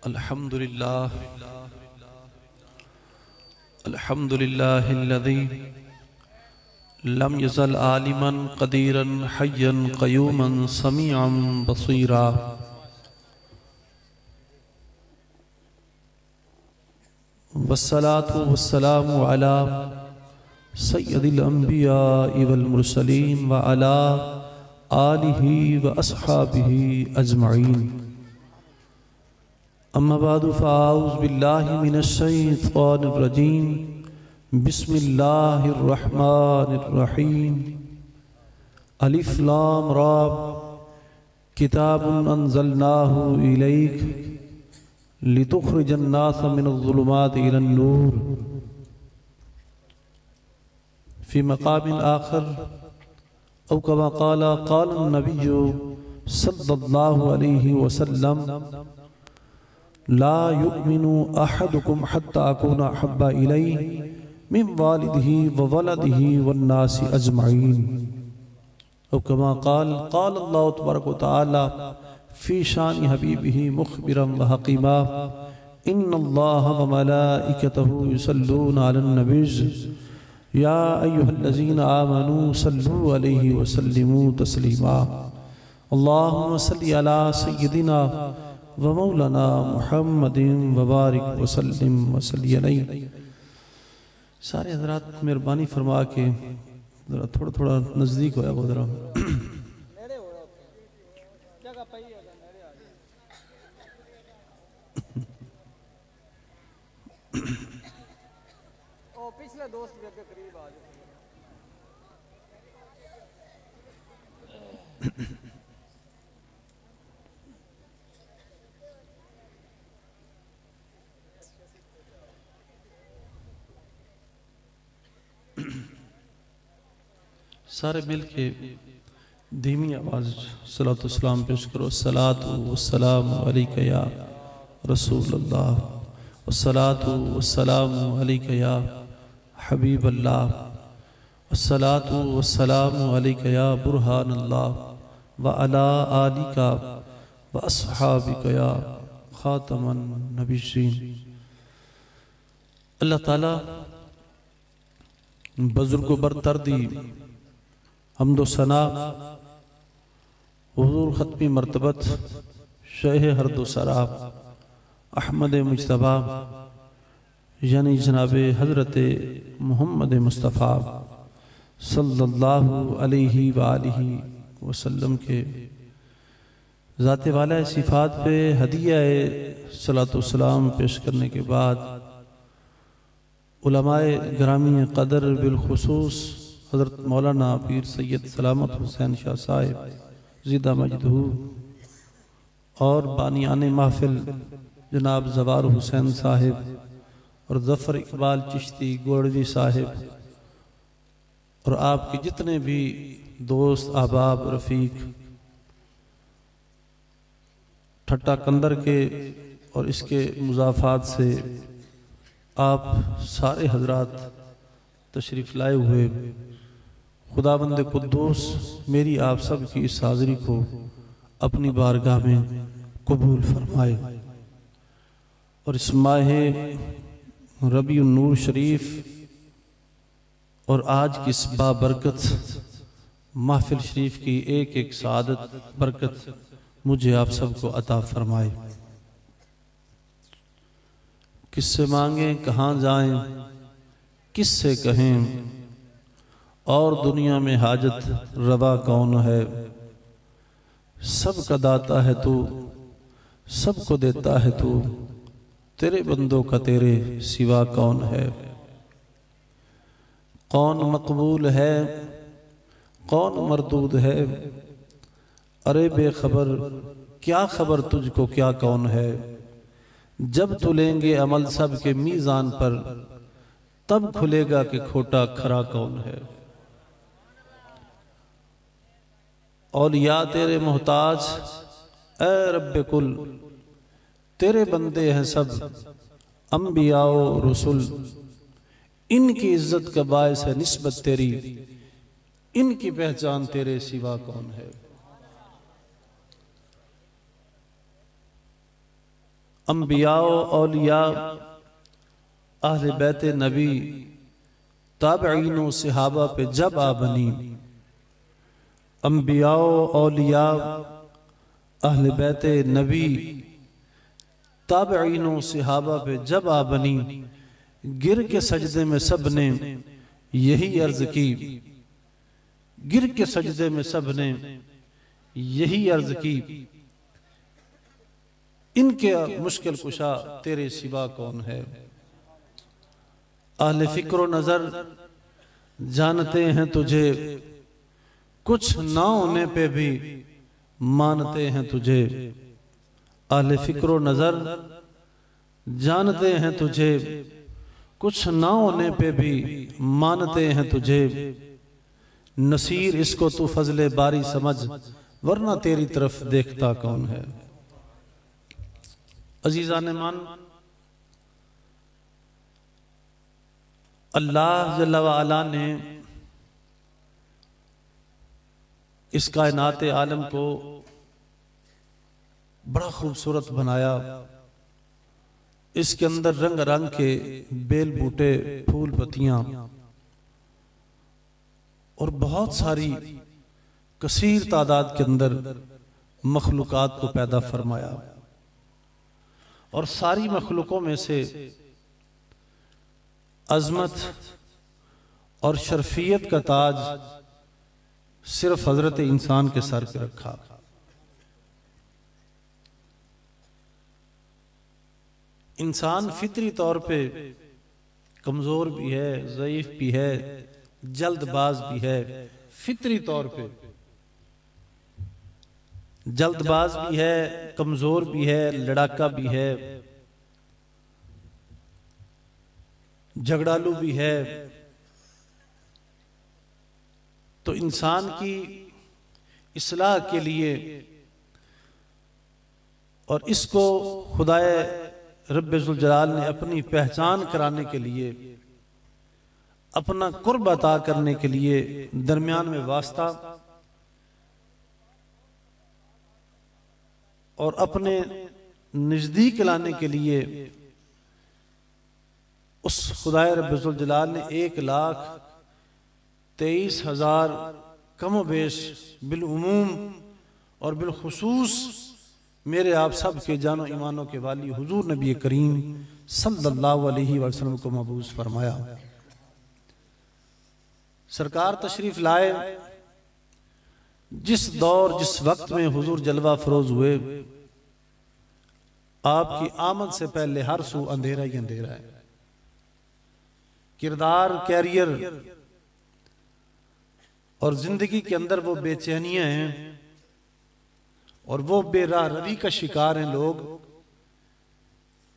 अल्हम्दुलिल्लाह अल्हम्दुलिल्लाहिल्लज़ी लम यज़ल आलिमन क़दीरन हय्यन क़य्यूमन समीअन बसीरा। वस्सलातु वस्सलामु अला सय्यदिल अंबियाइ वल मुरसलीन व अला आलिहि व अस्हाबिहि अजमईन। अम्मा बादु फ़अऊज़ु बिल्लाहि मिनश शैतानिर रजीम। बिस्मिल्लाहिर रहमानिर रहीम। अलिफ लाम रा किताबुन अंज़लनाहु इलैक लितुख़रिजन नास मिनज़्ज़ुलुमाति इलन नूर। फ़ी मक़ामिन आख़र औ कमा क़ाला नबिय्यु सल्लल्लाहु अलैहि वसल्लम ला युमिनु अहदुकुम हत्ता अकूना अहब्बा इलैहि मिन वालिदिही व वलदिही वन्नासि अजमईन। औ कमा क़ाल अल्लाहु तबारक व तआला फ़ी शानि हबीबिही मुख़बिरन व हकीमा इन्नल्लाह व मलाइकतहु युसल्लूना अलन नबिय्य या अय्युहल्लज़ीना आमनू सल्लू अलैहि व सल्लिमू तस्लीमा। अल्लाहुम्मा सल्लि अला सय्यिदिना व मौलाना मुहम्मदिन व बारिक व सल्लिम व सल्ली अलैहि। सारे हज़रात मेहरबानी फरमा के ज़रा थोड़ा थोड़ा नज़दीक होया वो ज़रा पिछले दोस्त के करीब आ जाओ। सारे मिल के धीमी आवाज़ सलातो सलाम पेश करो। सलातु वस्सलामु अलैका या रसूलल्लाह वस्सलातु वस्सलामु अलैका या हबीबल्लाह वस्सलातु वस्सलामु अलैका या बुरहानल्लाह व अला आलिका व अस्हाबिका या खातमन नबिय्यीन। अल्लाह ताला बुजुर्गो बरतर दी हम्दो सना हुज़ूर ख़त्मी मर्तबत शेह हरदो सराब अहमद मुज्तबा यानी जनाब हज़रत मोहम्मद मुस्तफ़ा सल्लल्लाहु अलैहि व आलिहि वसल्लम के ज़ाते वाला सिफ़ात पे हदिया सलातो सलाम पेश करने के बाद उलमाए ग्रामी क़दर बिलखुसूस हज़रत मौलाना पीर सैयद सलामत हुसैन शाह साहिब ज़िदा मजदहू और बानियाने महफिल जनाब ज़वार हुसैन साहिब और ज़फ़र इकबाल चिश्ती गोड़वी साहिब और आपके जितने भी दोस्त अहबाब रफ़ीक ठट्टा कंदर के और इसके मुज़ाफ़ात से आप सारे हजरात तशरीफ़ लाए हुए खुदाबंद कुद्दूस मेरी आप सब की इस हाज़िरी को अपनी बारगाह में कबूल फरमाए और इस माह रबीउन नूर शरीफ और आज की इस बाबरकत महफिल शरीफ की एक एक सादत बरकत मुझे आप सबको अता फरमाए। किससे मांगे कहाँ जाएं किससे कहें और दुनिया में हाजत रवा कौन है। सबका दाता है तू सबको देता है तू तेरे बंदों का तेरे सिवा कौन है। कौन मकबूल है कौन मरदूद है अरे बेखबर क्या खबर तुझको क्या कौन है। जब तुलेंगे अमल सब के मीज़ान पर तब खुलेगा कि खोटा खरा कौन है। औलिया तेरे मोहताज ए रब्बे कुल तेरे बंदे हैं सब अंबियाओ रसूल इनकी इज्जत का बायस है निस्बत तेरी इनकी पहचान तेरे सिवा कौन है। अम्बिया औलिया अहले बैत नबी ताबईन व सहाबा पे जब आ बनी। अम्बिया औलिया अहले बैत नबी ताबईन व सहाबा पे जब आ बनी। गिर के सजदे में सब ने यही अर्ज की, गिर के सजदे में सब ने यही अर्ज की, इनके मुश्किल कुशा तेरे सिवा कौन है। अहले फिक्र नजर जानते हैं तुझे, कुछ ना होने पे भी मानते हैं तुझे। अहले फिक्र नजर जानते हैं तुझे, कुछ ना होने पे भी मानते हैं तुझे। नसीर इसको तू फजले बारी समझ, वरना तेरी तरफ देखता कौन है। अजीजान मान, अल्लाह जल्ला व अला ने इस कायनात आलम को बड़ा खूबसूरत बनाया। इसके अंदर रंग रंग के बेल बूटे, फूल पत्तियां और बहुत सारी कसीर तादाद के अंदर मखलूकात को पैदा फरमाया। और सारी मखलूकों में से अजमत और शर्फियत का ताज सिर्फ हजरत इंसान के सर पे रखा। इंसान फितरी तौर पे कमजोर भी है, ज़ईफ भी है, जल्दबाज भी है। फितरी तौर पे जल्दबाज भी है, कमजोर भी है, लड़ाका भी है, झगड़ालू भी है। तो इंसान की इस्लाह के लिए और इसको खुदाए रब्बुल जलाल ने अपनी पहचान कराने के लिए, अपना कुर्ब अता करने के लिए दरमियान में वास्ता और अपने नजदीक लाने के लिए उस खुदाए रब्बुल जलाल ने 1,23,000 कम बेश बिलउमूम और बिलखुसूस मेरे आप सब के जानो ईमानों के वाली हुजूर नबी करीम सल्लल्लाहु अलैहि वसल्लम को मबूस फरमाया। सरकार तशरीफ लाए, जिस दौर जिस वक्त में हुजूर जलवा फरोज हुए, आपकी आमद से पहले हर सू अंधेरा ही अंधेरा है। किरदार, कैरियर और जिंदगी के अंदर वो बेचैनियां हैं और वो बेराह रवी का शिकार हैं लोग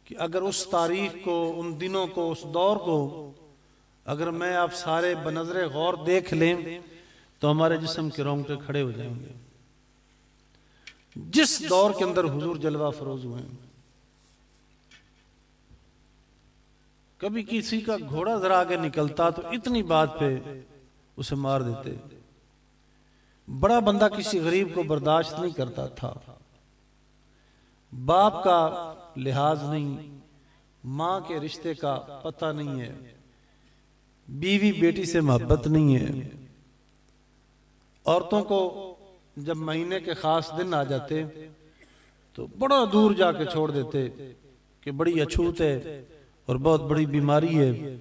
कि अगर उस तारीख को, उन दिनों को, उस दौर को अगर मैं आप सारे बनज़रे गौर देख लें तो हमारे जिस्म के रोंगटे खड़े हो जाएंगे। जिस दौर के अंदर हुजूर जलवा फरोज हुए, कभी किसी का घोड़ा जरा आगे निकलता तो इतनी बात पे उसे मार देते। बड़ा बंदा किसी गरीब को बर्दाश्त नहीं करता था। बाप का लिहाज नहीं, माँ के रिश्ते का पता नहीं है, बीवी बेटी से मोहब्बत नहीं है। औरतों को जब महीने के खास दिन आ जाते तो बड़ा दूर जाके छोड़ देते कि बड़ी अछूत है और बहुत बड़ी बीमारी है,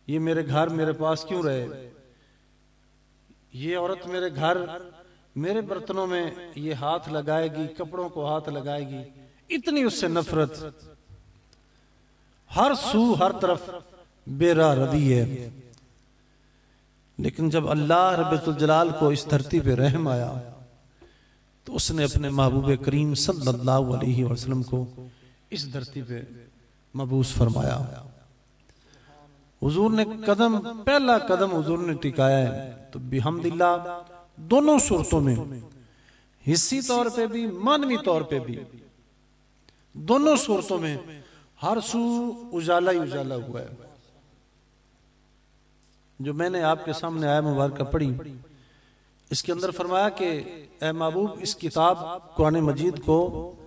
ये मेरे घर मेरे पास क्यों रहे, ये औरत मेरे घर मेरे बर्तनों में ये हाथ लगाएगी, कपड़ों को हाथ लगाएगी। इतनी उससे नफरत, हर सू हर तरफ बेरा रवी है। लेकिन जब अल्लाह रब्बुल जलाल को इस धरती पे रहम आया तो उसने अपने महबूब करीम सल्लल्लाहु अलैहि वसल्लम को इस धरती पे मबूस फरमाया। हुजूर ने कदम, पहला कदम हुजूर ने टिकाया है तो बिहम्दिल्लाह दोनों सूरतों में, हिस्सी तौर पे भी, मानवी तौर पे भी, दोनों सूरतों में हर सू उजाला ही उजाला हुआ है। जो मैंने आपके सामने आया मुबारक पढ़ी, इसके अंदर फरमाया कि ए महबूब, इस किताब कुरान मजीद को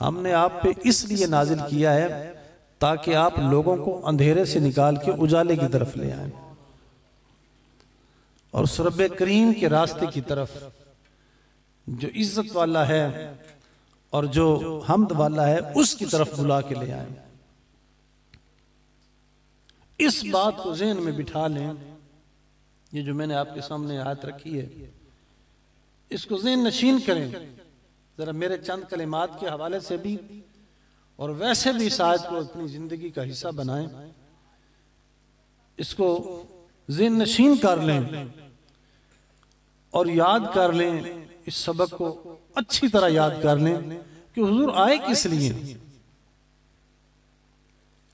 हमने आप पे इसलिए नाजिल किया है ताकि आप लोगों को अंधेरे से निकाल के उजाले की तरफ ले आए और रब्बे करीम के रास्ते की तरफ, जो इज्जत वाला है और जो हम्द वाला है, उसकी तरफ बुला के ले आए। इस बात को ज़हन में बिठा लें। ये जो मैंने आपके सामने आयत रखी है, इसको ज़हन नशीन करें जरा, मेरे चंद कलिमात के हवाले से भी और वैसे भी इस आयत को अपनी जिंदगी का हिस्सा बनाएं। इसको ज़हन नशीन कर लें और याद कर लें, इस सबक को अच्छी तरह याद कर लें कि हुजूर आए किस लिए।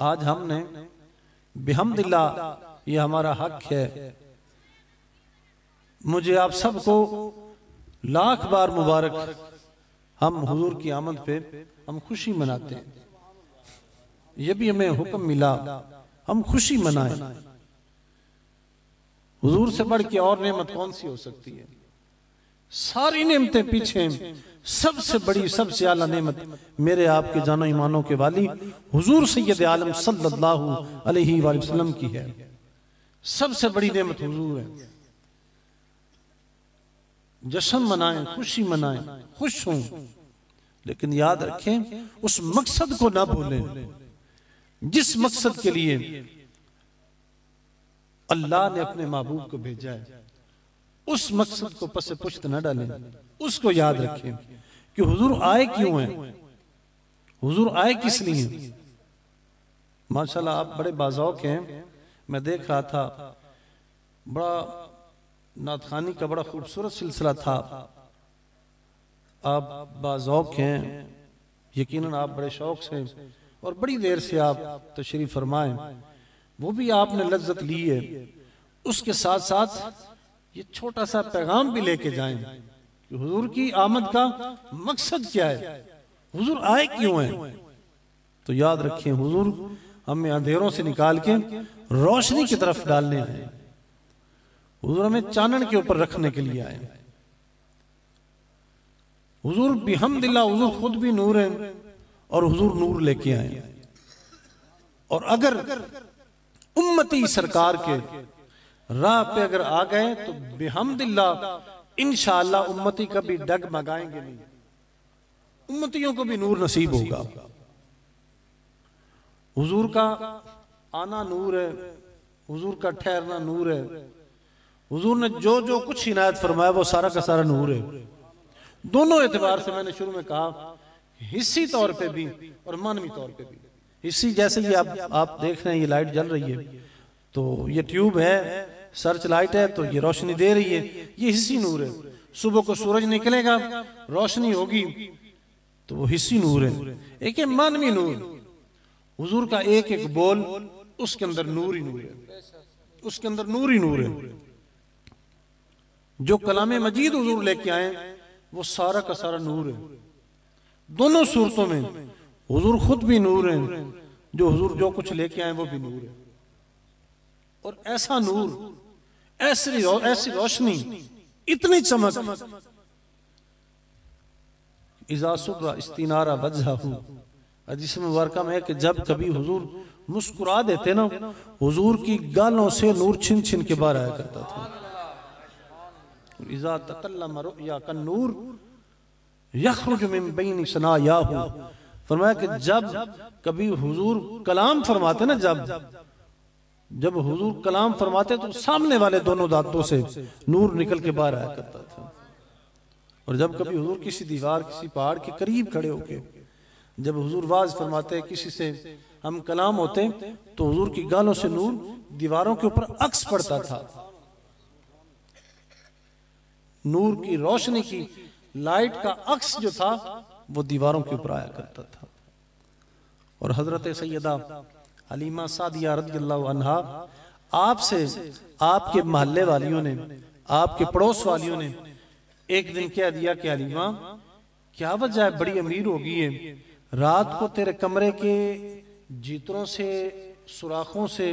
आज हमने बिहम्दिल्लाह, ये हमारा हक है, मुझे आप सबको लाख बार मुबारक। हम हुजूर की आमद पे हम खुशी मनाते हैं, ये भी हमें हुक्म मिला हम खुशी मनाएं। हुजूर से बढ़ के और नेमत कौन सी हो सकती है? सारी नेमतें पीछे, सबसे बड़ी सबसे आला नेमत मेरे आपके जानो ईमानों के वाली हुजूर सैयद आलम सल्लल्लाहु अलैहि वसल्लम की है। सबसे बड़ी नेमत हुजूर है। जश्न मनाएं, खुशी मनाएं, खुश हों, लेकिन याद रखें उस मकसद को ना भूलें जिस मकसद के लिए अल्लाह ने अपने महबूब को भेजा है। उस मकसद को पसे पुश्त न डालें, उसको याद रखें कि हुजूर आए क्यों हैं, हुजूर आए किस लिए। माशाल्लाह आप बड़े बाज़ौक हैं। मैं देख रहा था, बड़ा नातखानी का बड़ा खूबसूरत सिलसिला था। आप बाज़ौक हैं, यकीनन आप बड़े शौक से और बड़ी देर से आप तशरीफ फरमाएं, वो भी आपने लज्जत ली है। उसके साथ साथ ये छोटा सा पैगाम भी लेके जाएं कि हुजूर की आमद का मकसद क्या है, हुजूर आए क्यों हैं। तो याद रखें हुजूर हमें अंधेरों से निकाल के रोशनी की तरफ डालने आए, हुजूर हमें चानन के ऊपर रखने के लिए आए। हुजूर बिहम्दिल्लाह, हुजूर खुद भी नूर हैं और हुजूर नूर लेके आए। और अगर उम्मती सरकार के राह पे अगर आ गए तो बिहम्दिल्लाह इंशाअल्लाह उम्मती कभी डगमगाएंगे नहीं, उम्मतियों को भी नूर नसीब होगा। हुजूर का आना नूर है, हुजूर का ठहरना नूर है। हुजूर ने जो जो कुछ इनायत फरमाया वो सारा का सारा नूर है। दोनों एतबार से मैंने शुरू में कहा, हिस्सी तौर पे भी और मानवी तौर पे भी। हिस्सी जैसे ये आप देख रहे हैं, ये लाइट जल रही है तो ये ट्यूब है, सर्च लाइट है तो ये रोशनी दे रही है, ये हिस्सी नूर है। सुबह को सूरज निकलेगा, रोशनी होगी तो वो हिस्सी नूर है। एक है मानवी नूर, हुजूर का एक एक बोल उसके अंदर नूर ही नूर है, उसके अंदर नूर ही नूर है। जो कलामे मजीद हुजूर लेके आए वो सारा का सारा नूर है। दोनों सूरतों में हुजूर खुद भी नूर हैं, जो हुजूर जो कुछ लेके आए वो भी नूर है। और ऐसा नूर, ऐसी रोशनी, इतनी चमक, इज़ा सुर्रा इस्तिनारा वजहहू, जिस मुबारका में है कि जब कभी हुजूर मुस्कुरा देते ना, हुजूर की गालों से नूर छिन छिन के बाहर आया करता था। इज़ा तकल्लम रुया कन नूर यखरुजु मिन बैनि सनायाहू, फरमाया कि जब कभी हुजूर कलाम फरमाते ना, जब हुजूर कलाम फरमाते तो सामने वाले दोनों दांतों से नूर निकल के बाहर आया करता था। और जब कभी हुजूर किसी दीवार, किसी पहाड़ के करीब खड़े होके जब हुजूर वाज फरमाते, किसी से हम कलाम होते तो हुजूर की गालों से नूर दीवारों के ऊपर अक्स पड़ता था। नूर की रोशनी की लाइट का अक्स जो था वो दीवारों के ऊपर आया करता था। और हजरत सैयदा हलीमा सादिया रज़ियल्लाहु अन्हा, आपसे आपके मोहल्ले वालियों ने, आपके पड़ोस वालियों ने एक दिन कह दिया कि हलीमा क्या वजह है, बड़ी अमीर हो गई है, रात को तेरे कमरे के जीतरों से, सुराखों से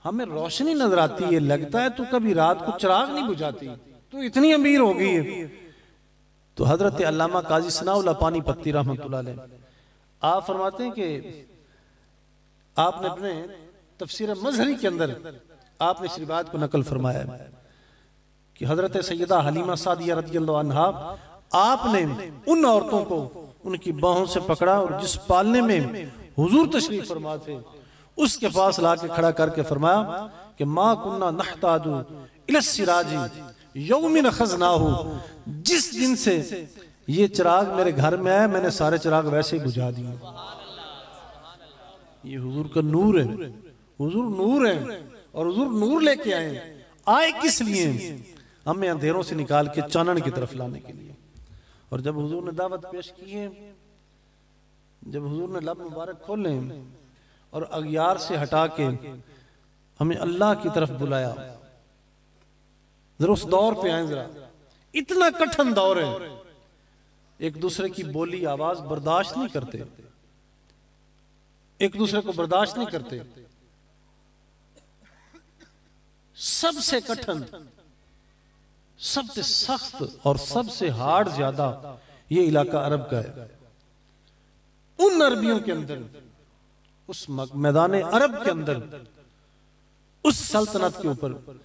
हमें रोशनी नजर आती है, लगता है तू कभी रात को चिराग नहीं बुझाती, तू इतनी अमीर हो गई है। तो हजरत अल्लामा काजी सनाउल्लाह पानीपत्ती रहमतुल्लाह अलैह आप फरमाते हैं कि आपने अपने तफसीर मजहरी के अंदर आपने इस रिवायत को नकल फरमाया है कि हजरत सैयदा हलीमा सादिया रज़ियल्लाहु अन्हा आपने उन औरतों को उनकी बाहों से पकड़ा और जिस पालने में हुजूर तशरीफ फरमा थे उसके पास लाके खड़ा करके फरमाया कि माँ कुन्ना नहतादु इलस सिराजी यौमिन खज़नाहु, जिस दिन से ये चिराग मेरे घर में आया मैंने सारे चिराग वैसे ही बुझा दिए। ये हुजूर का नूर है, हुजूर नूर है और हुजूर नूर लेके आए किस लिए? हमें अंधेरों से निकाल के चानन की तरफ लाने के लिए। और जब हुजूर ने दावत पेश की है, जब हुजूर ने लब मुबारक खोले और अगियार से हटा के हमें अल्लाह की तरफ बुलाया, जरा उस दौर पे आए, जरा इतना कठिन दौर है, एक दूसरे की बोली आवाज बर्दाश्त नहीं करते, एक दूसरे को बर्दाश्त नहीं करते। सबसे कठिन, सबसे सख्त और सबसे हार्ड ज्यादा ये इलाका अरब का है। उन अरबियों के अंदर, उस मैदान अरब के अंदर, उस सल्तनत के ऊपर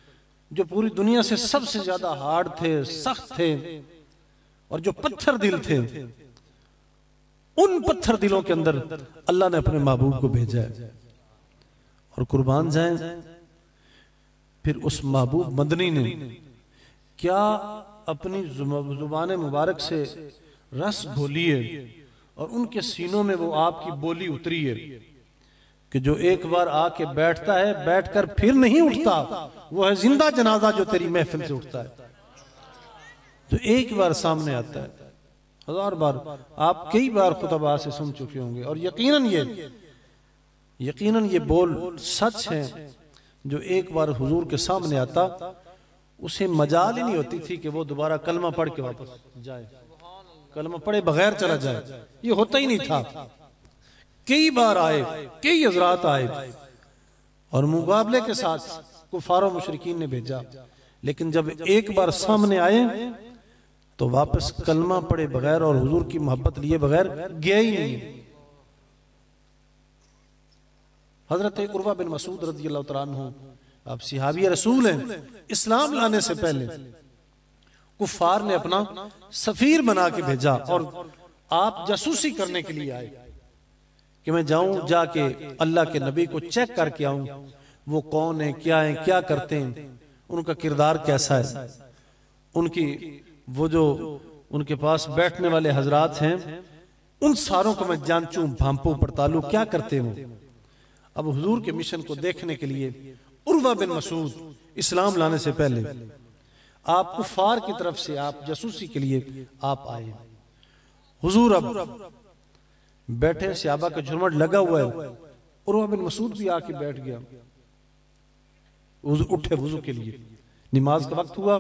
जो पूरी दुनिया से सबसे ज्यादा हार्ड थे, सख्त थे और जो पत्थर दिल थे, उन पत्थर दिलों के अंदर अल्लाह ने अपने महबूब को भेजा है। और कुर्बान जाएं, फिर उस महबूब मदनी ने क्या अपनी जुबान मुबारक से रस घोली है और उनके सीनों में वो आपकी बोली उतरी है कि जो एक बार आके बैठता है, बैठकर फिर नहीं उठता, वो है जिंदा जनाजा जो तेरी महफिल से उठता है, जो एक बार सामने आता है। हजार बार आप कई बार खुतबा से सुन चुके होंगे और यकीनन ये बोल सच है। जो एक बार हुजूर के सामने आता उसे मजाल ही नहीं होती थी कि वो दोबारा कलमा पढ़ के वापस जाए, कलमा पढ़े बगैर चला जाए, ये होता ही नहीं था। कई बार आए, कई हजरात आए और मुकाबले के साथ कुफार मुशरिकीन ने भेजा, लेकिन जब एक बार सामने आए तो वापस कलमा पढ़े बगैर और हुजूर की मोहब्बत लिए बगैर गया ही नहीं। हजरत उर्वा बिन मसूद रज़ियल्लाहु तआला अन्हु, आप सिहाबी रसूल हैं, इस्लाम लाने से पहले कुफार ने अपना सफीर बना के भेजा और आप जासूसी करने के लिए आए कि मैं जाऊं, जाके अल्लाह के नबी को चेक करके आऊं, वो कौन है, क्या करते हैं, उनका किरदार कैसा है, उनकी वो जो उनके पास बैठने वाले हजरात हैं उन सारों को मैं जानचूं, भांपू, पड़तालू क्या करते हो। अब हुजूर के मिशन को देखने के लिए उर्वा बिन मसूद इस्लाम लाने से पहले आप कुफार की तरफ से आप जासूसी के लिए आप आए। हुजूर अब बैठे, सहाबा का झुरमट लगा हुआ है, उर्वा बिन मसूद भी आके बैठ गया, उठे वुजू के लिए, नमाज का वक्त हुआ,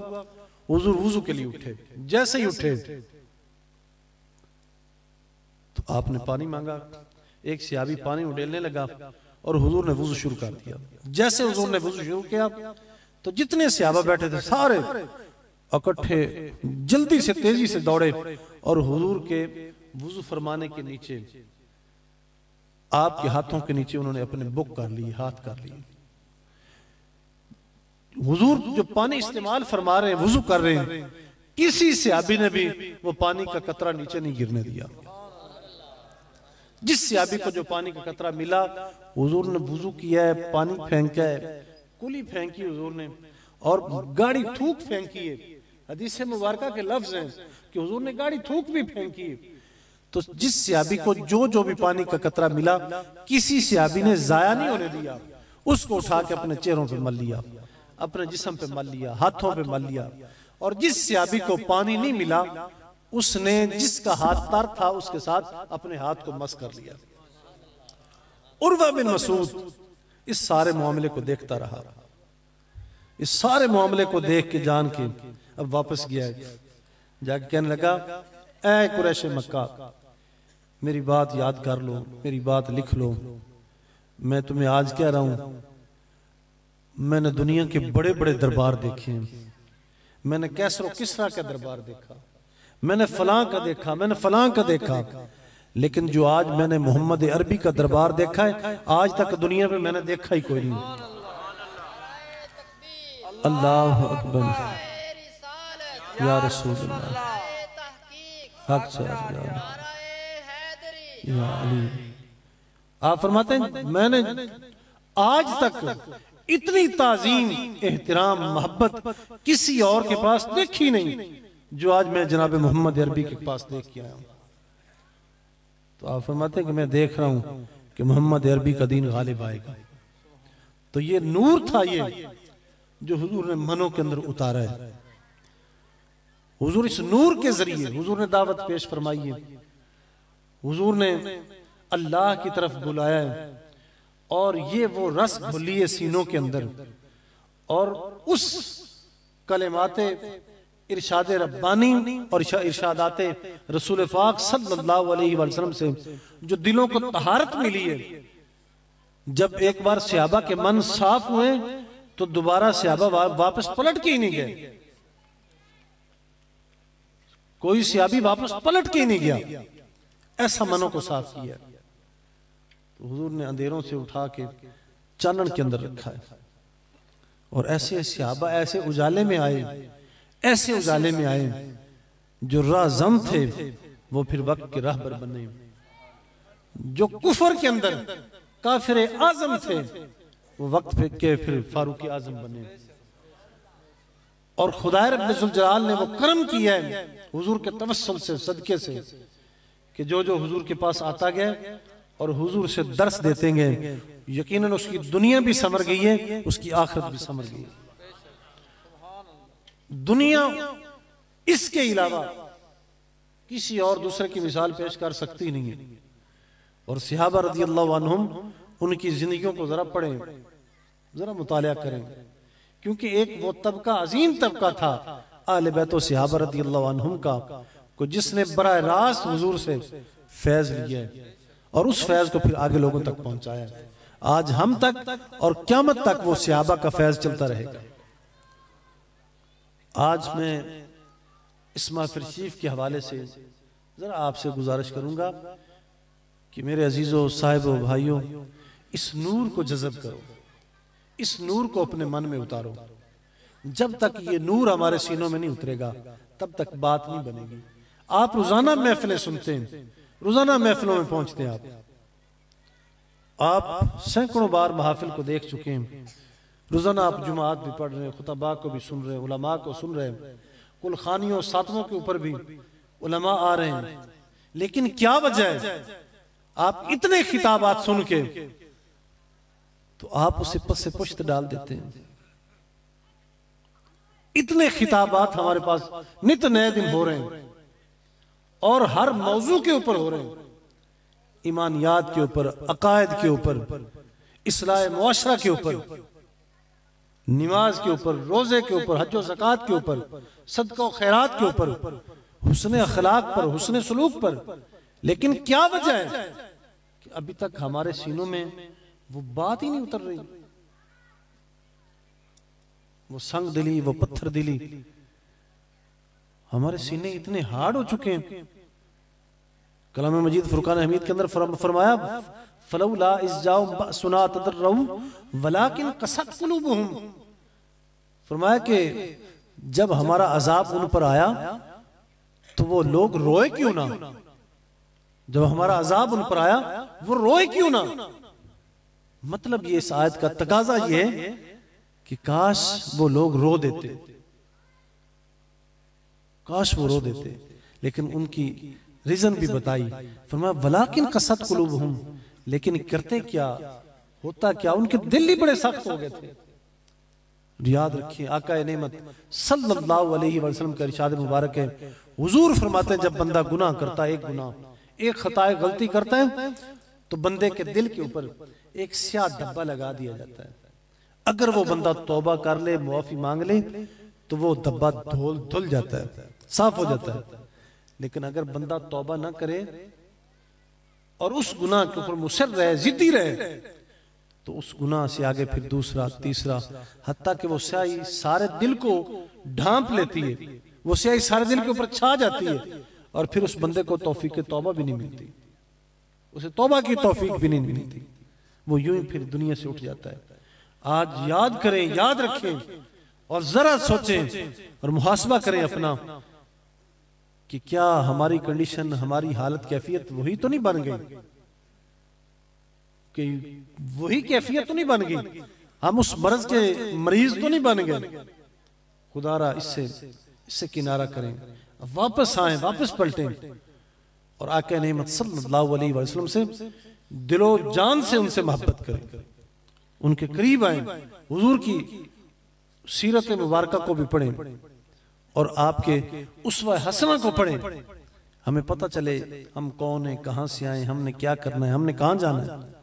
हुजूर वुजू के लिए उठे। जैसे ही उठे तो आपने पानी मांगा, एक सहाबी पानी उड़ेलने लगा और हुजूर ने वुजू शुरू कर दिया। जैसे हुजूर ने वुजू शुरू किया तो जितने सहाबा बैठे थे सारे इकट्ठे जल्दी से तेजी से दौड़े और हुजूर के वुजू फरमाने के नीचे, आपके हाथों के नीचे उन्होंने अपने बुक कर लिए, हाथ कर लिए। हुजूर जो पानी इस्तेमाल फरमा रहे हैं, वुजू कर रहे हैं, किसी सहाबी ने भी वो पानी का कतरा नीचे नहीं गिरने दिया। जिस सहाबी को जो पानी का कतरा मिला, हुजूर ने वुजू किया है, पानी फेंका है, कुली फेंकी हुजूर ने और गाड़ी थूक फेंकी है। हदीस मुबारका के लफ्ज हैं कि हुजूर ने गाड़ी थूक भी फेंकी है। तो जिस सहाबी को जो भी पानी का कतरा मिला, किसी सहाबी ने जाया नहीं होने दिया, उसको उठा के अपने चेहरों पे मल लिया, अपने जिस्म पे मल लिया, हाथों पे मल लिया। और जिस सहाबी को पानी नहीं मिला, उसने जिसका हाथ तर था उसके साथ अपने हाथ को मस कर लिया। उर्वा बिन मसूद इस सारे मामले को देखता रहा, इस सारे मामले को देख के जान के अब वापस गया, जाके कहने लगा, ऐ कुरैश मक्का, मेरी बात याद कर लो, मेरी बात लिख लो। मैं तुम्हें आज कह रहा हूं, मैंने दुनिया के बड़े बड़े दरबार देखे हैं, मैंने कैसरो किसरा का दरबार देखा, मैंने फलां का देखा, मैंने फलां का देखा, लेकिन जो आज मैंने मोहम्मद अरबी का दरबार देखा है, आज तक दुनिया में मैंने देखा ही कोई नहीं। अल्लाह अकबर या रसूल अल्लाह, हक से या अली। आप फरमाते हैं मैंने आज तक इतनी ताजीम, एहतराम, मोहब्बत किसी और के पास देखी नहीं जो आज मैं जनाब मोहम्मद अरबी के पास देख के आया हूं। तो आप फरमाते हैं कि मैं देख रहा हूं कि मोहम्मद अरबी का दीन गालिब आएगा। तो ये नूर था, ये जो हुजूर ने मनों के अंदर उतारा है। हुजूर इस नूर के जरिए हुजूर ने दावत पेश फरमाई है, हुजूर ने अल्लाह की तरफ बुलाया है, और ये वो रस घुली है सीनों के अंदर, और उस कलेमाते इरशाद रब्बानी और इरशादाते रसूल पाक सल्लल्लाहु अलैहि वसल्लम से जो दिलों को तहारत मिली है। जब एक बार सहाबा के मन साफ हुए तो दोबारा सहाबा वापस पलट के ही नहीं गए, कोई सहाबी वापस पलट के ही नहीं गया, ऐसा मनों को साफ किया। तो हुजूर ने अंधेरों से उठा के चानन के अंदर रखा है, और ऐसे सहाबा ऐसे उजाले में आए, ऐसे उजाले में आए जो राज़म थे वो फिर वक्त के राहबर बने, जो कुफर के अंदर काफिर आजम थे वो वक्त के फिर फारूक आजम बने। और खुदा रब्बुल इज्जत जलाल ने वो करम किया है हुजूर के तवस्सुल से, सदके से, कि जो जो हुजूर के पास आता गया और हुजूर से दर्स देते गए, यकीनन उसकी दुनिया भी संवर गई है, उसकी आखिरत भी संवर गई है। दुनिया इसके अलावा किसी और दूसरे की मिसाल पेश कर सकती नहीं है। और सहाबा रज़ियल्लाहु अन्हुम, उनकी जिंदगियों को जरा पढ़ें, जरा मुतालिया करें, क्योंकि एक वो तबका, अजीम तबका था आले बैत व सहाबा रज़ियल्लाहु अन्हुम का, को जिसने बराह रास्त हुजूर से फैज लिया है और उस फैज को फिर आगे लोगों तक पहुंचाया है। आज हम तक और क़यामत तक वो सहाबा का फैज चलता रहेगा। आज मैं इस महफिल शरीफ के हवाले से जरा आपसे गुजारिश करूंगा कि मेरे अजीजों, साहिबों, भाइयों, इस नूर को जज़ब करो, इस नूर को अपने मन में उतारो। जब तक ये नूर हमारे सीनों में नहीं उतरेगा तब तक बात नहीं बनेगी। आप रोजाना महफिलें सुनते हैं, रोजाना महफिलों में पहुंचते हैं, आप सैकड़ों बार महफिल को देख चुके हैं, रोजाना आप जुमात भी पढ़ रहे हैं, खुतबा को भी सुन रहे हैं, उलमा को सुन रहे हैं, कुल खानियों सातवों के ऊपर भी उलमा आ रहे हैं। लेकिन क्या वजह है, आप इतने खिताबात सुन के तो आप उसे पस से पुश्त डाल देते हैं। इतने खिताबात हमारे पास नित नए दिन हो रहे हैं और हर मौजू के ऊपर हो रहे हैं, ईमानियात के ऊपर, अकायद के ऊपर, इस्लाह मुआशरा के ऊपर, नमाज के ऊपर, रोजे के ऊपर, हज व ज़कात के ऊपर, सदका व खैरात के ऊपर, हुस्न अखलाक पर, हुस्न सलूक पर। लेकिन क्या वजह है कि अभी तक हमारे सीनों में वो बात ही नहीं उतर रही, वो संग दिली, वो पत्थर दिली। हमारे सीने इतने हार्ड हो चुके हैं। कलाम मजीद फुरकान हमीद के अंदर फरमाया, फलौला इज़ जाओ बअसुना तदर्रऊ वलाकिन कसत कुलूबुहुम। फरमाया कि जब हमारा अजाब उन पर आया तो वो लोग रोए क्यों ना, जब हमारा अजाब उन पर आया वो रोए क्यों ना। मतलब ये इस आयत का तकाजा ये है कि काश वो लोग रो देते, काश वो रो देते। लेकिन उनकी रीजन भी बताई, फरमाया वलाकिन कसत कुलूबुहुम, लेकिन करते क्या, होता क्या, उनके दिल ही बड़े सख्त हो गए थे। याद रखिए आका नेमत सल्लल्लाहु अलैहि वसल्लम का इरशाद मुबारक है, हुजूर फरमाते हैं जब बंदा गुनाह करता है, एक गुनाह, एक खताए गलती करता है, तो बंदे के दिल के ऊपर एक स्याह धब्बा लगा दिया जाता है। अगर वो बंदा तौबा कर ले, मुआफी मांग ले, तो वो धब्बा धुल जाता है, साफ हो जाता है। लेकिन अगर बंदा तौबा ना करे और उस गुनाह के ऊपर मुसर रहे, जिद्दी रहे, तो उस गुनाह से आगे फिर दूसरा, तीसरा, हत्ता कि वो स्याही सारे दिल को ढांप लेती है, वो स्याही सारे दिल के ऊपर छा जाती है और फिर उस बंदे को तौफीक तौबा भी नहीं मिलती, उसे तौबा की तौफीक भी नहीं मिलती, वो यूं ही फिर दुनिया से उठ जाता है। आज याद करें, याद रखें और जरा सोचें और मुहासबा करें अपना कि क्या हमारी कंडीशन, हमारी हालत, कैफियत वही तो नहीं बन गई, कि वही कैफियत तो नहीं बन गई, हम उस मर्ज के मरीज तो नहीं बन गए। खुदारा इससे किनारा करें, वापस आए, वापस पलटें और आका नेमत सल्लल्लाहु अलैहि वसल्लम से दिलो जान से उनसे मोहब्बत करें, उनके करीब आए, हुजूर की सीरत मुबारका को भी पढ़ें और आपके उसवा हसना को पढ़ें। हमें पता चले हम कौन हैं, कहां से आए, हमने क्या करना है, हमने कहां जाना है।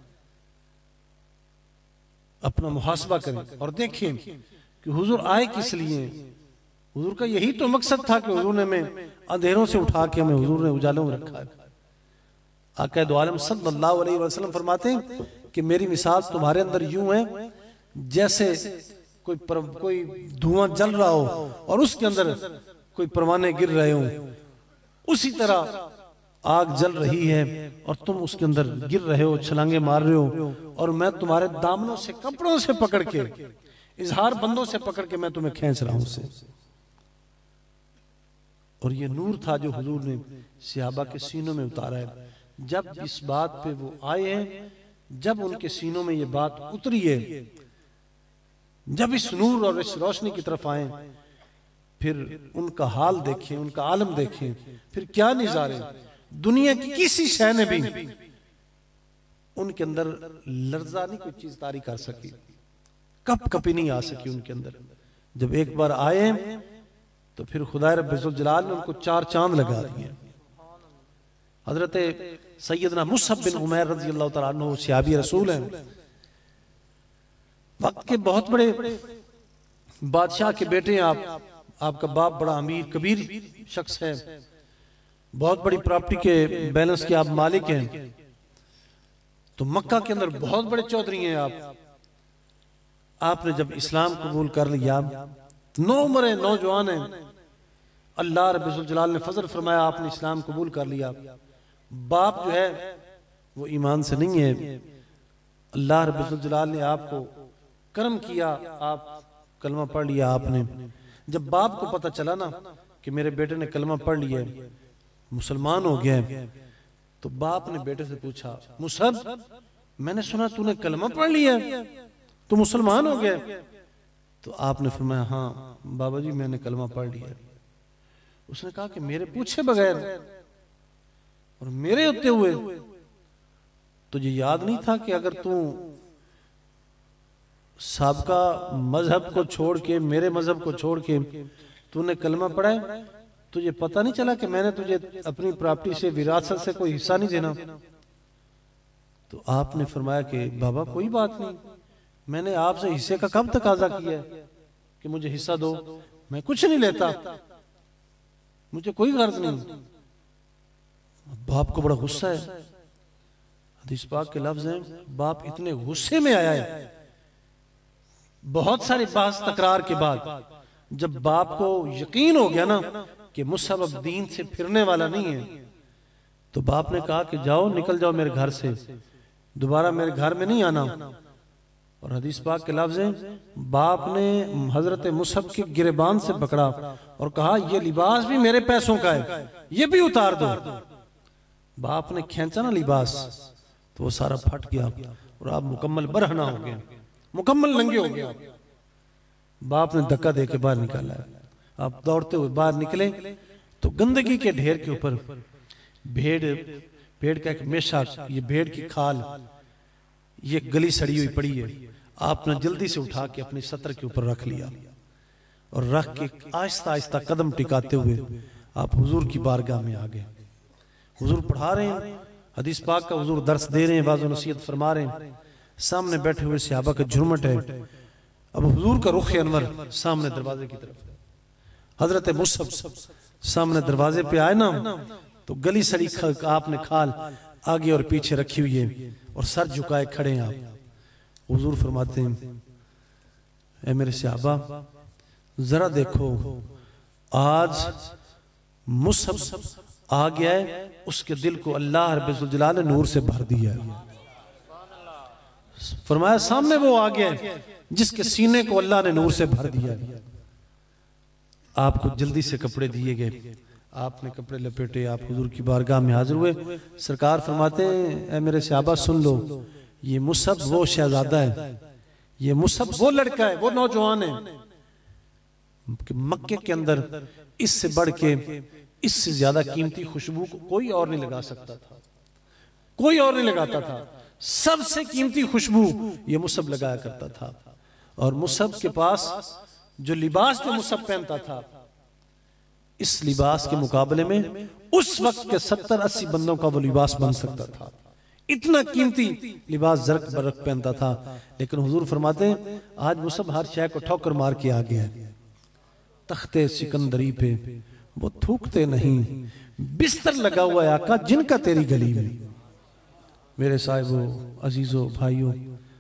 अपना मुहासबा करें और देखें कि हुजूर आए किस लिए। हुजूर का यही तो मकसद था कि हुजूर ने हमें अंधेरों से उठा के हमें हुजूर ने उजालों में रखा है। आका दो आलम सल्लल्लाहु अलैहि वसल्लम फरमाते हैं कि मेरी मिसाल तुम्हारे अंदर यूं है जैसे कोई धुआं जल रहा हो और उसके अंदर कोई परवाने गिर रहे हो, उसी तरह आग जल रही है और तुम उसके अंदर गिर रहे हो, छलांगे मार रहे हो और मैं तुम्हारे दामनों से, कपड़ों से पकड़ के, इजहार बंदों से पकड़ के मैं तुम्हें खींच रहा हूं उससे। और ये नूर था जो हुजूर ने सहाबा के सीनों में उतारा है। जब इस बात पे वो आए हैं, जब उनके सीनों में ये बात उतरी है, जब इस नूर और इस रोशनी की तरफ आए, फिर उनका हाल देखें, उनका आलम देखें, फिर क्या निजारे। दुनिया की किसी शय ने भी उनके अंदर लर्जा नहीं कोई चीज तारी कर सकी, कप कपी नहीं आ सकी उनके अंदर। जब एक बार आए तो फिर खुदा रब्बुल जलाल ने उनको 4 चांद लगा दिए। हजरत सैयदना मुसअब बिन उमैर रज़ी अल्लाह तआला अन्हु सहाबी रसूल हैं, वक्त के बहुत बड़े बादशाह के बेटे हैं आप, आपका बाप बड़ा अमीर कबीर शख्स है, बहुत बड़ी प्रॉपर्टी के बैलेंस के आप मालिक हैं, तो मक्का के अंदर बहुत बड़े चौधरी हैं आप। आपने जब इस्लाम कबूल कर लिया, 9 उम्र है, नौजवान है, अल्लाह रब्बुल जलाल ने फजल फरमाया, आपने इस्लाम कबूल कर लिया। बाप जो है वो ईमान से नहीं है, अल्लाह रब्बुल जलाल ने आपको कर्म किया, आप कलमा पढ़ लिया आपने। जब बाप को पता चला ना कि मेरे बेटे ने कलमा पढ़ लिया, मुसलमान हो गया, तो बाप ने बेटे से पूछा, मुसअब मैंने सुना तूने कलमा पढ़ लिया, तू मुसलमान हो गया? तो आपने फरमाया हाँ बाबा जी मैंने कलमा पढ़ लिया। उसने कहा कि मेरे पूछे बगैर और मेरे होते हुए तुझे याद नहीं था कि अगर तू साबका मजहब को छोड़ के, मेरे मजहब को छोड़ के तूने कलमा पढ़ा है, तुझे पता नहीं चला कि मैंने तुझे अपनी प्रॉपर्टी से, विरासत से कोई हिस्सा नहीं देना? तो आपने फरमाया कि बाबा कोई बात नहीं, मैंने आपसे हिस्से का कब तकाजा किया है कि मुझे हिस्सा दो, मैं कुछ नहीं लेता, मुझे कोई गर्ज नहीं। बाप को बड़ा गुस्सा है, हदीस पाक के लफ्ज हैं, बाप इतने गुस्से में आया है, बहुत सारी बहस तकरार के बाद जब बाप को यकीन हो गया ना कि मुसअब अब दीन से फिरने वाला नहीं है, तो बाप ने कहा कि जाओ, निकल जाओ मेरे घर से, दोबारा मेरे घर में नहीं आना। और हदीस पाक के लफ्ज हैं, बाप ने हजरत मुसअब के गिरेबान से पकड़ा और कहा ये लिबास भी मेरे पैसों का है, ये भी उतार दो। बाप ने खींचा ना लिबास तो वो सारा फट गया और आप मुकम्मल बरहना हो गए, मुकम्मल नंगे हो गया। बाप ने धक्का दे के बाहर निकाला है। आप दौड़ते हुए बाहर निकले तो गंदगी के ढेर के ऊपर भेड़ का एक मेशा, ये भेड़ की खाल, ये गली सड़ी हुई पड़ी है, आपने जल्दी से उठा के अपने सतर के ऊपर रख लिया और रख के आहिस्ता आहिस्ता कदम टिकाते हुए आप हुजूर की बारगाह में आ गए। हुजूर पढ़ा रहे हैं हदीस पाक का, हुजूर दर्स दे रहे हैं, वाज़ नसीहत फरमा रहे हैं, सामने बैठे हुए सहाबा का झुरमट है। अब हुजूर का रुख अनवर सामने दरवाजे की तरफ, हजरत मुसअब सामने दरवाजे पे आए ना तो गली सड़ी आपने खाल आगे और पीछे रखी हुई है और सर झुकाए खड़े हैं आप। हुजूर फरमाते हैं, ए मेरे सहाबा जरा देखो आज मुसहफ आ गया है, उसके दिल को अल्लाह रब्बुल जलाल ने नूर से भर दिया है। फरमाया सामने वो आ गया है जिसके सीने को अल्लाह ने नूर से भर दिया है। आपको जल्दी से कपड़े दिए गए, आपने कपड़े लपेटे, आप हुजूर की बारगाह में हाजिर हुए। सरकार फरमाते हैं, ऐ मेरे सहाबा सुन लो, ये मुसहफ वो शहजादा है, ये मुसहफ वो लड़का है, वो नौजवान है कि मक्के के अंदर इससे बढ़ के, इससे ज्यादा कीमती खुशबू को कोई और नहीं लगा सकता था, कोई और नहीं लगाता था। सबसे कीमती खुशबू ये मुसहफ लगाया करता था। और मुसहफ के पास जो लिबास जो मुसहफ पहनता था, इस लिबास के मुकाबले में उस वक्त के 70-80 बंदों का वो लिबास बन सकता था। इतना कीमती लिबास जरक बरक पहनता था। लेकिन हुजूर फरमाते हैं आज मुसहफ हर शय को ठोकर मार के आ गया है। तख्ते सिकंदरी पे वो थूकते नहीं, बिस्तर लगा हुआ है आका जिनका तेरी गली में। मेरे साहिबो, अजीजों, भाइयों,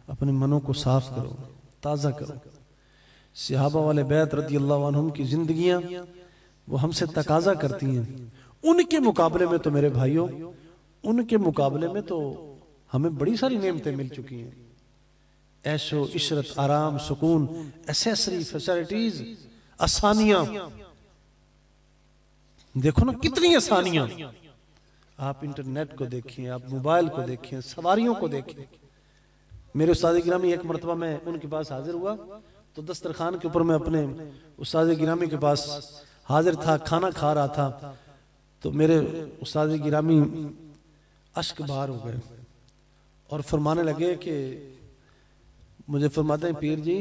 अपने मनों को साफ करो, ताज़ा करो। सहाबा वाले बैत रज़ी अल्लाह अन्हुम की जिंदगियां वो हमसे तकाजा करती हैं। उनके मुकाबले में तो मेरे भाइयों, उनके मुकाबले में तो हमें बड़ी सारी नेमतें मिल चुकी हैं। ऐशो इशरत, आराम, सुकून, एसेसरी, फैसिलिटीज, आसानियां, देखो ना कितनी आसानियां। आप इंटरनेट को देखें, आप मोबाइल को देखें, सवारियों को देखें। मेरे उस्ताद गिरामी एक मरतबा मैं उनके पास हाजिर हुआ तो दस्तरखान के ऊपर मैं अपने उस्ताद गिरामी के पास हाजिर था, खाना खा रहा था। तो मेरे उस्ताद गिरामी अश्क बाहर हो गए और फरमाने लगे कि, मुझे फरमाते हैं पीर जी,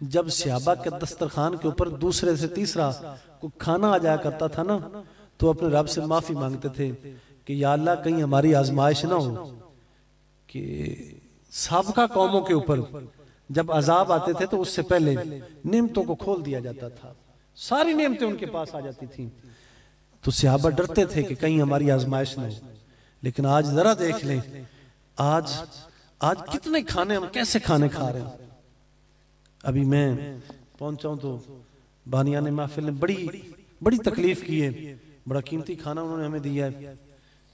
जब सहाबा के दस्तरखान के ऊपर दूसरे से तीसरा को खाना आ जाया करता था ना, तो अपने रब से माफी मांगते थे कि या अल्लाह कहीं हमारी आजमाइश ना हो कि साबका कौमों के ऊपर जब अजाब आते थे तो उससे पहले नेमतों को खोल दिया जाता था, सारी नेमतें उनके पास आ जाती थी। तो सहाबा डरते थे कि कहीं हमारी आजमाइश ना हो। लेकिन आज जरा देख लें, आज कितने खाने, हम कैसे खाने खा रहे हैं। अभी मैं पहुंचा हूं तो बानियाने महफिल ने बड़ी तकलीफ की है, बड़ा कीमती खाना उन्होंने हमें दिया है।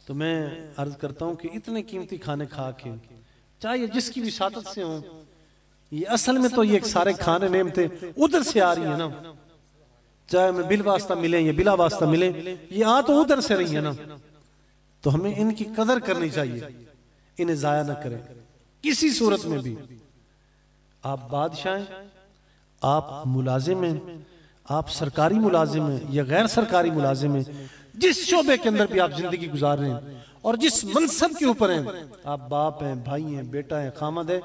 तो मैं अर्ज करता हूं कि इतने कीमती खाने खा के, चाहे जिसकी भी सादत से हो, ये असल में तो ये सारे खाने नेमते उधर से आ रही है ना, चाहे हमें बिल वास्ता मिले या बिला वास्ता मिले, ये आ तो उधर से रही है ना। तो हमें इनकी कदर करनी चाहिए, इन्हें जाया ना करें किसी सूरत में भी। आप बादशाह हैं, आप मुलाजिम हैं, आप सरकारी मुलाजिम हैं या गैर सरकारी मुलाजिम हैं, जिस शोबे के अंदर भी आप जिंदगी गुजार रहे हैं और जिस मनसब के ऊपर हैं, आप बाप हैं, भाई हैं, बेटा है, खामद है,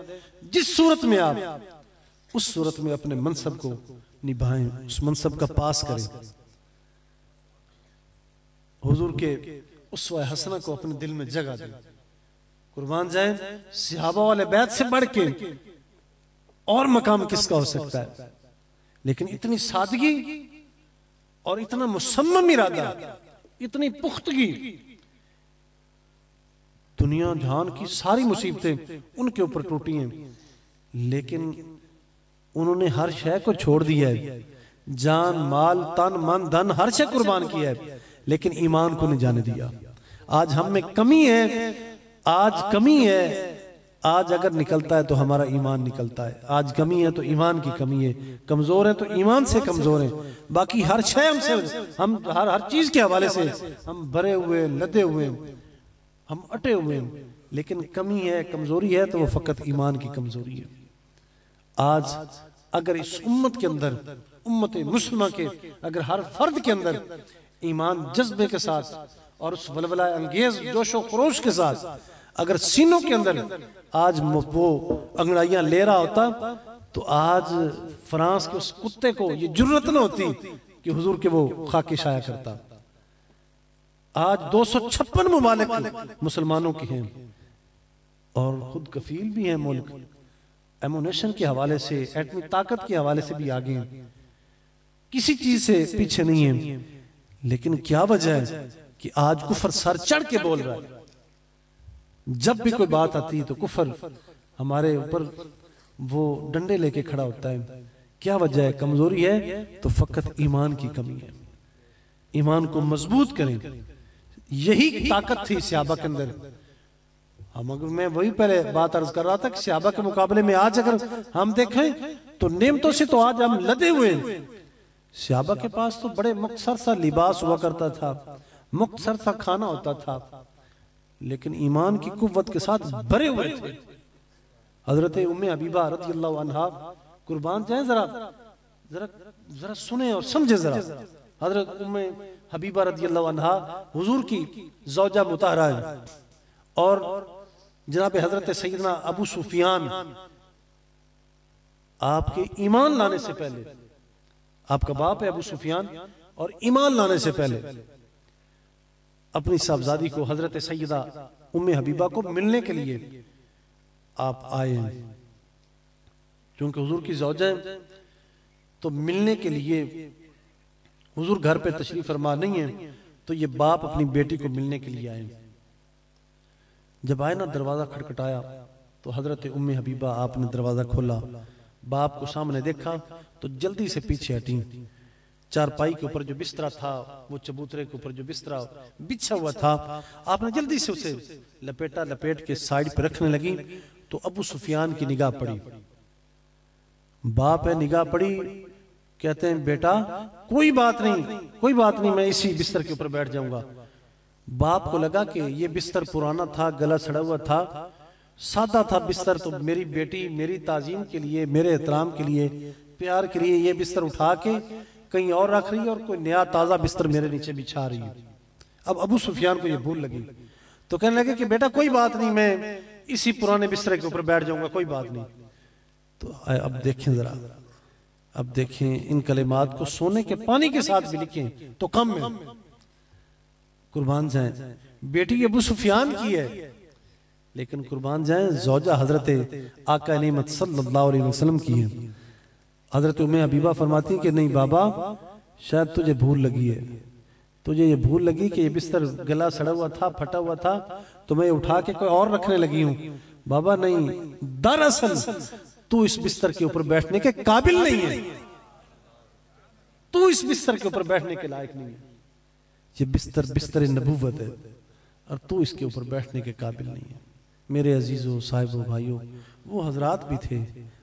जिस सूरत में आप, उस सूरत में अपने मनसब को निभाएं, उस मनसब का पास करें। हुजूर के उसवा हसना को अपने दिल में जगह दें। कुर्बान जाए, सहाबा वाले बैत से बढ़ के और मकाम किसका हो सकता है। लेकिन इतनी सादगी और इतना मुसम्मम इरादा, इतनी पुख्तगी, दुनिया जहान की सारी मुसीबतें उनके ऊपर टूटी हैं, लेकिन उन्होंने हर शय को छोड़ दिया है, जान, माल, तन, मन, धन हर शय कुर्बान किया है, लेकिन ईमान को नहीं जाने दिया। आज हम में कमी है, आज कमी है। आज अगर निकलता है तो हमारा ईमान निकलता है, आज कमी है तो ईमान की कमी है, कमजोर है तो ईमान से कमजोर है। बाकी हर शय हमसे, हम हर चीज के हवाले से हम भरे हुए, लदे हुए, हम अटे हुए हैं, लेकिन कमी है, कमजोरी है तो वो फकत ईमान की कमजोरी है। आज अगर इस उम्मत के अंदर, उम्मत मुस्लिमा के अगर हर फर्द के अंदर ईमान जज्बे के साथ और उस वलवला अंगेज जोशो खरोश के साथ अगर सीनों के अंदर आज वो अंगड़ाइयां ले रहा होता, तो आज फ्रांस के उस कुत्ते को ये जुर्रत न होती कि हुजूर के वो खाके शाया करता। आज 256 मुमालिक मुसलमानों के हैं और खुद कफील भी हैं मुल्क, एमुनेशन के हवाले से, एटमी ताकत के हवाले से भी आगे हैं, किसी चीज से पीछे नहीं है। लेकिन क्या वजह है कि आज कुफर सर चढ़ के बोल रहा है। जब भी कोई बात आती है तो कुफर हमारे ऊपर वो डंडे लेके खड़ा होता है। क्या वजह है? कमजोरी है तो फकत ईमान की कमी है। ईमान को मजबूत करें। यही ताकत थी सहाबा के अंदर। हम अगर मैं वही पहले बात अर्ज कर रहा था कि सहाबा के मुकाबले में आज अगर हम देखें तो नेमतों से तो आज हम लदे हुए हैं। सहाबा के पास तो बड़े मुख्तसर सा लिबास हुआ करता था, मुख्तसर सा खाना होता था, लेकिन ईमान की कुव्वत के साथ भरे हुए थे। हजरत उम्मे हबीबा रज़ियल्लाहु अन्हा, कुर्बान जाए, जरा जरा जरा सुने और समझे जरा। हजरत उम्मे हबीबा रज़ियल्लाहु अन्हा हुजूर की ज़ौजा मुताहरा है, और जनाब हजरत सैयदना अबू सुफियान आपके ईमान लाने से पहले, आपका बाप है अबू सुफियान, और ईमान लाने से पहले अपनी साहबजादी को हजरत सैयदा उम्मे हबीबा को मिलने के लिए आप आए हैं। क्योंकि हुजूर की ज़ौजा है तो मिलने के लिए हुजूर घर पे तशरीफ फरमा नहीं है, तो ये बाप अपनी बेटी को मिलने के लिए आए। जब आए ना, दरवाजा खटखटाया तो हजरत उम्मे हबीबा आपने दरवाजा खोला, बाप को सामने देखा तो जल्दी से पीछे हटी। चारपाई के ऊपर जो बिस्तरा था, वो चबूतरे के ऊपर जो बिस्तरा बिछा हुआ था, आपने जल्दी से उसे लपेटा, लपेट के साइड पे रखने लगी। तो अबू सुफियान की निगाह पड़ी, बाप है, निगाह पड़ी, कहते हैं बेटा कोई बात नहीं, कोई बात नहीं, मैं इसी बिस्तर के ऊपर बैठ जाऊंगा। बाप को लगा कि ये बिस्तर पुराना था, गला सड़ा हुआ था, सादा था बिस्तर, तो मेरी बेटी मेरी ताजीम के लिए, मेरे एहतराम के लिए, प्यार के लिए ये बिस्तर उठा के कहीं और रख रही है और कोई नया ताजा बिस्तर मेरे नीचे बिछा रही है। अब अबू सुफियान को ये भूल लगी, तो कहने लगे कि बेटा कोई बात नहीं, मैं इसी पुराने बिस्तर के ऊपर बैठ जाऊंगा, कोई बात नहीं। तो अब देखें जरा, अब देखें इन कलिमात को सोने के पानी के साथ भी लिखें तो कम है। कुर्बान जाए, बेटी अबू सुफियान की है, लेकिन कुर्बान जाए ज़ौजा हजरत आका नेमत सल्लल्लाहु अलैहि वसल्लम की है। हजरत उम्मे हबीबा फरमाती कि नहीं बाबा, शायद तुझे भूल लगी है, तुझे ये भूल लगी कि ये बिस्तर गला सड़ा हुआ था, फटा हुआ था, तो मैं उठा के कोई और रखने लगी हूं। बाबा नहीं, दरअसल तू इस बिस्तर के ऊपर बैठने के काबिल नहीं है, तू इस बिस्तर के ऊपर बैठने के लायक नहीं है। ये बिस्तर बिस्तर नबूवत है और तू इसके ऊपर बैठने के काबिल नहीं है। मेरे अजीजों, साहिबों, भाइयों, वो हजरात भी थे,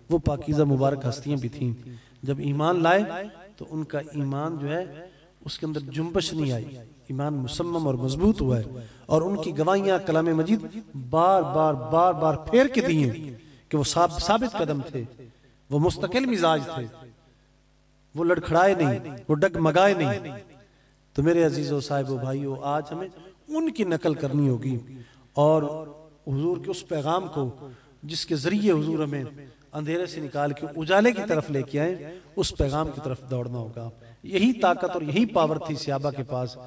वो पाकीज़ा मुबारक हस्तियां भी थीं। जब ईमान लाए तो उनका ईमान जो है उसके अंदर जुम्बश नहीं आई, ईमान मुसम्मम और मजबूत हुआ है। और उनकी गवाहियां कलाम मजीद बार बार बार बार फेर के दी हैं कि वो साबित कदम थे, वो मुस्तकिल मिजाज थे, वो लड़खड़ाए नहीं, वो डगमगाए नहीं। तो मेरे अजीजों, साहिबों, भाइयों, आज हमें उनकी नकल करनी होगी और हुजूर के उस पैगाम को जिसके जरिए हुजूर हमें अंधेरे से निकाल के उजाले की तरफ लेके आए, उस पैगाम की तरफ दौड़ना होगा। यही ताकत और यही पावर थी सहाबा के पास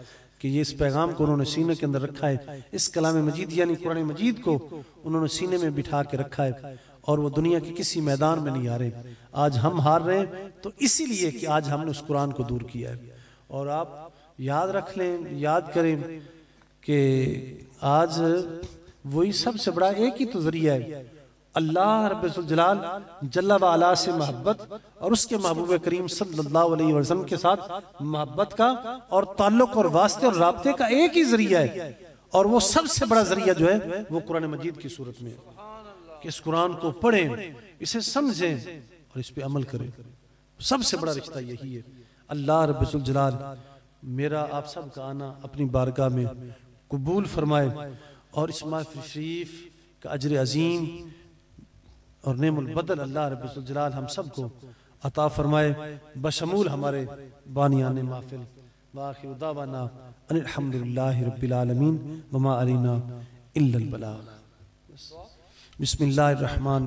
कि ये इस पैगाम को उन्होंने सीने के अंदर रखा है, इस कलाम मजीद यानी कुरान मजीद को उन्होंने सीने में बिठा के रखा है, और वो दुनिया के किसी मैदान में नहीं हारे। आज हम हार रहे हैं तो इसीलिए कि आज हमने उस कुरान को दूर किया है। और आप याद रख लें, याद करें कि आज वही सबसे बड़ा एक ही तो जरिया है, अल्लाह रब्बुल जलाल जल्ला व अला से मोहब्बत और उसके महबूब करीम सल्लल्लाहु अलैहि वसल्लम के साथ मोहब्बत का और ताल्लुक और वास्ते और राब्ते का एक ही जरिया है। और वो सबसे बड़ा जरिया जो है वो कुरान मजीद की सूरत में है कि इस कुरान को पढ़ें, इसे समझें और इस पे अमल करें। सबसे बड़ा रिश्ता यही है। अल्लाह रब्बुल जलाल मेरा आप सब का आना अपनी बारगाह में कबूल फरमाए और इस महफिल शरीफ का अजर अजीम और नेमुल बदल अल्लाह रब्बुल जलाल हम सबको अता फरमाए, बशमूल हमारे बानियाने महफिल। वाखिर दावाना अनिल हम्दुलिल्लाहि रब्बिल आलमीन वमा अलैना इल्लल बलाग। बिस्मिल्लाहिर रहमान